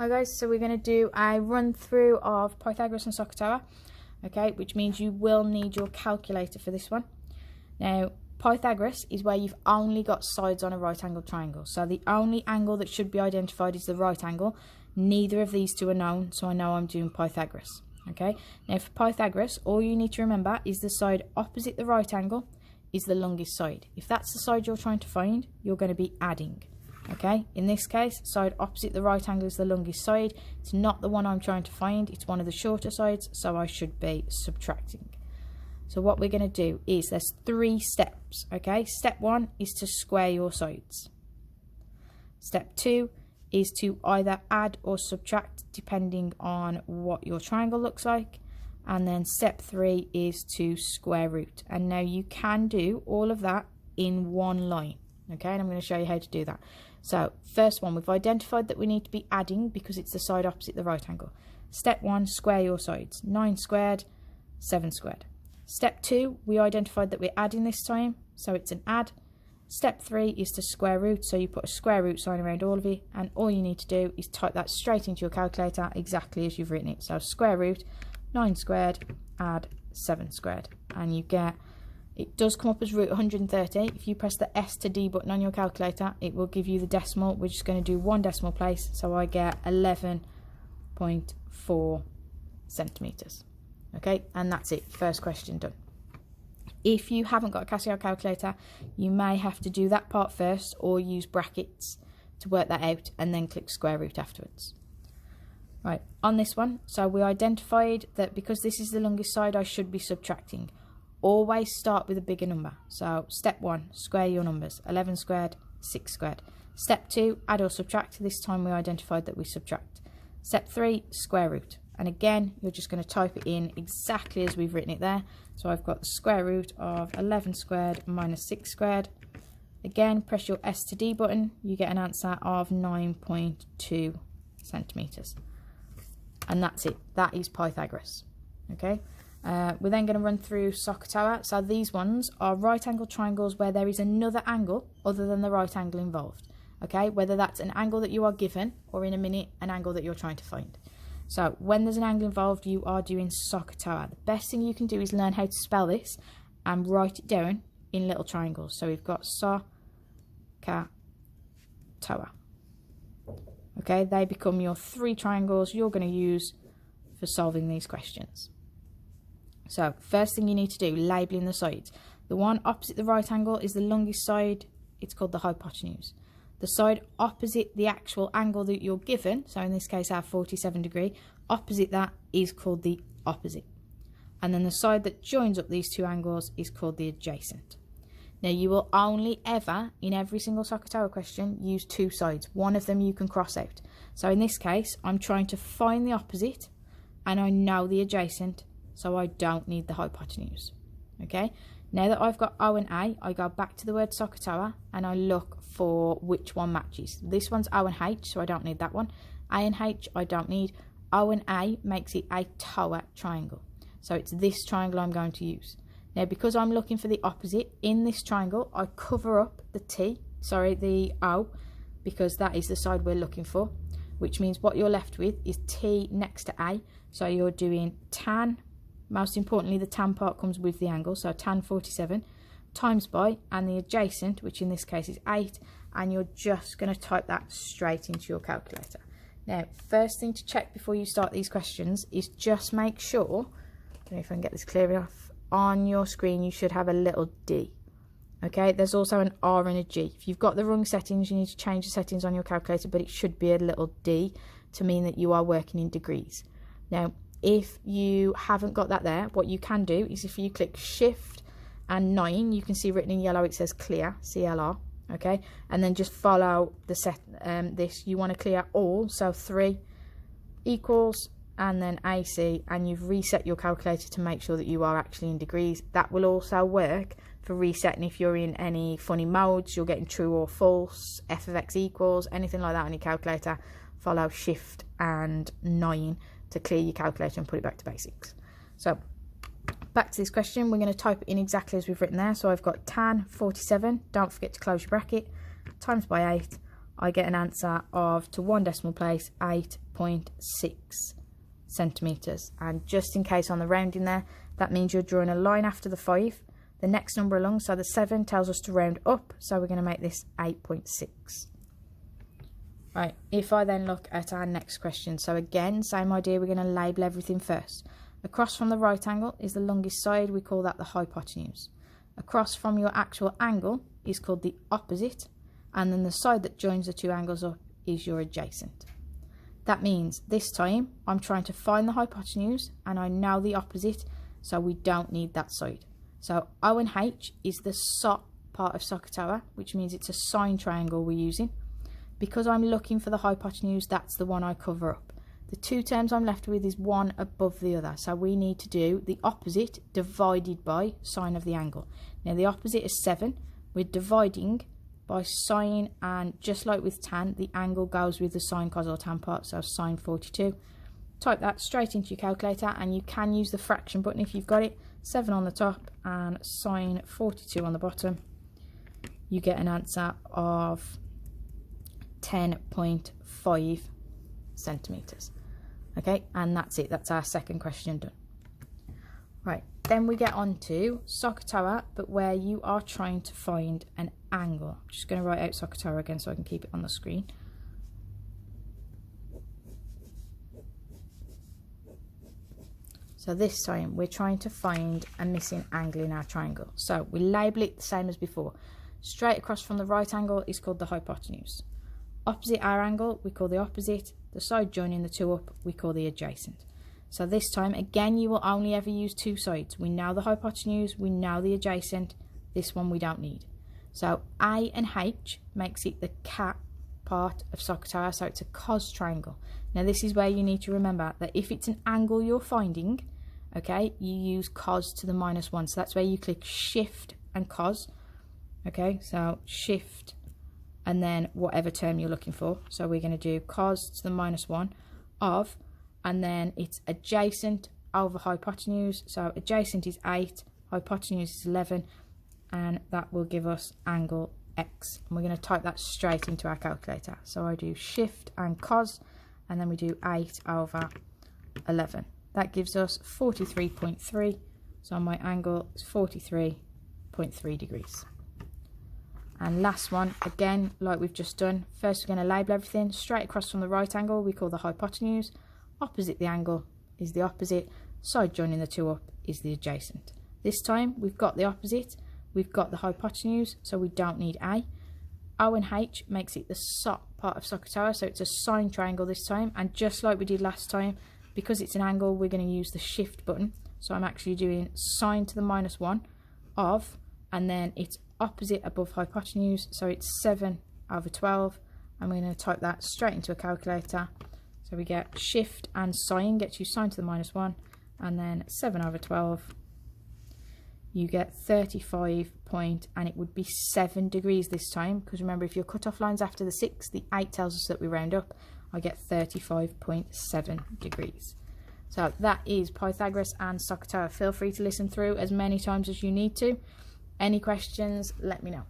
Hi guys, so we're going to do a run through of Pythagoras and SOHCAHTOA, okay, which means you will need your calculator for this one. Now, Pythagoras is where you've only got sides on a right angled triangle, so the only angle that should be identified is the right angle. Neither of these two are known, so I know I'm doing Pythagoras, okay. Now for Pythagoras, all you need to remember is the side opposite the right angle is the longest side. If that's the side you're trying to find, you're going to be adding. Okay, in this case, side opposite the right angle is the longest side. It's not the one I'm trying to find, it's one of the shorter sides, so I should be subtracting. So what we're going to do is, there's 3 steps, okay? Step 1 is to square your sides. Step 2 is to either add or subtract depending on what your triangle looks like. And then step 3 is to square root. And now you can do all of that in one line, okay? And I'm going to show you how to do that. So first one, we've identified that we need to be adding because it's the side opposite the right angle. Step 1, square your sides. 9 squared, 7 squared. Step 2, we identified that we're adding this time, so it's an add. Step 3 is to square root, so you put a square root sign around all of it, and all you need to do is type that straight into your calculator exactly as you've written it. So square root, 9 squared, add 7 squared, and you get, it does come up as root 130. If you press the S to D button on your calculator, it will give you the decimal. We're just going to do 1 decimal place, so I get 11.4 centimetres. Okay, and that's it. First question done. If you haven't got a Casio calculator, you may have to do that part first or use brackets to work that out and then click square root afterwards. Right, on this one, so we identified that because this is the longest side, I should be subtracting. Always start with a bigger number. So step 1, square your numbers. 11 squared, 6 squared. Step 2, add or subtract. This time we identified that we subtract. Step 3, square root. And again, you're just going to type it in exactly as we've written it there. So I've got the square root of 11 squared minus 6 squared. Again, press your S to D button. You get an answer of 9.2 centimetres. And that's it. That is Pythagoras. Okay. We're then going to run through SOHCAHTOA. So these ones are right angle triangles where there is another angle other than the right angle involved. Okay, whether that's an angle that you are given or in a minute an angle that you're trying to find. So when there's an angle involved, you are doing SOHCAHTOA. The best thing you can do is learn how to spell this and write it down in little triangles. So we've got SOHCAHTOA. Okay, they become your 3 triangles you're going to use for solving these questions. So first thing you need to do, labelling the sides. The one opposite the right angle is the longest side. It's called the hypotenuse. The side opposite the actual angle that you're given, so in this case our 47 degree, opposite that is called the opposite. And then the side that joins up these 2 angles is called the adjacent. Now you will only ever, in every single SOHCAHTOA question, use 2 sides. One of them you can cross out. So in this case, I'm trying to find the opposite and I know the adjacent, so I don't need the hypotenuse. Okay, now that I've got O and A, I go back to the word SOHCAHTOA and I look for which one matches. This one's O and H, so I don't need that one. A and H, I don't need. O and A makes it a TOA triangle. So it's this triangle I'm going to use. Now, because I'm looking for the opposite, in this triangle, I cover up the O, because that is the side we're looking for, which means what you're left with is T next to A. So you're doing tan. Most importantly, the tan part comes with the angle, so tan 47 times by, and the adjacent, which in this case is 8, and you're just going to type that straight into your calculator. Now, first thing to check before you start these questions is just make sure, I don't know if I can get this clear enough, on your screen you should have a little D. Okay, there's also an R and a G. If you've got the wrong settings, you need to change the settings on your calculator, but it should be a little D to mean that you are working in degrees. Now, if you haven't got that there, what you can do is if you click Shift and 9, you can see written in yellow it says clear, CLR, okay, and then just follow the this. You want to clear all, so 3 equals and then AC, and you've reset your calculator to make sure that you are actually in degrees. That will also work for resetting if you're in any funny modes, you're getting true or false, f of x equals, anything like that on your calculator. Follow Shift and 9 to clear your calculator and put it back to basics. So back to this question, we're going to type it in exactly as we've written there. So I've got tan 47, don't forget to close your bracket, times by 8 I get an answer of, to one decimal place, 8.6 centimetres. And just in case on the rounding there, that means you're drawing a line after the 5, the next number along, so the 7 tells us to round up, so we're going to make this 8.6. Right, if I then look at our next question, so again, same idea, we're going to label everything first. Across from the right angle is the longest side, we call that the hypotenuse. Across from your actual angle is called the opposite, and then the side that joins the two angles up is your adjacent. That means this time I'm trying to find the hypotenuse and I know the opposite, so we don't need that side. So O and H is the SOT part of SOHCAHTOA, which means it's a sine triangle we're using. Because I'm looking for the hypotenuse, that's the one I cover up. The two terms I'm left with is one above the other, so we need to do the opposite divided by sine of the angle. Now the opposite is 7, we're dividing by sine, and just like with tan, the angle goes with the sine, cos or tan part, so sine 42. Type that straight into your calculator, and you can use the fraction button if you've got it. 7 on the top and sine 42 on the bottom. You get an answer of 10.5 centimetres. Okay, and that's it. That's our second question done. Right, then we get on to SOHCAHTOA, but where you are trying to find an angle. I'm just going to write out SOHCAHTOA again so I can keep it on the screen. So this time we're trying to find a missing angle in our triangle. So we label it the same as before. Straight across from the right angle is called the hypotenuse. Opposite our angle we call the opposite. The side joining the two up we call the adjacent. So this time again you will only ever use two sides. We know the hypotenuse, we know the adjacent. This one we don't need. So A and H makes it the cat part of SOHCAHTOA, so it's a cos triangle. Now this is where you need to remember that if it's an angle you're finding, okay, you use cos to the -1. So that's where you click shift and cos. Okay, so shift and then whatever term you're looking for. So we're going to do cos to the -1 of, and then it's adjacent over hypotenuse. So adjacent is 8, hypotenuse is 11, and that will give us angle X. And we're going to type that straight into our calculator. So I do shift and cos, and then we do 8 over 11. That gives us 43.3. So my angle is 43.3 degrees. And last one, again, like we've just done. First, we're going to label everything. Straight across from the right angle, we call the hypotenuse. Opposite the angle is the opposite. Side joining the two up is the adjacent. This time, we've got the opposite. We've got the hypotenuse, so we don't need A. O and H makes it the SOT part of SOHCAHTOA, so it's a sine triangle this time. And just like we did last time, because it's an angle, we're going to use the shift button. So I'm actually doing sine to the -1 of, and then it's opposite above hypotenuse, so it's 7 over 12, and we're going to type that straight into a calculator. So we get shift and sine gets you sine to the -1, and then 7 over 12, you get 35 and it would be 7 degrees this time, because remember, if your cut-off line's after the 6, the 8 tells us that we round up. I get 35.7 degrees. So that is Pythagoras and SOHCAHTOA. Feel free to listen through as many times as you need to. Any questions, let me know.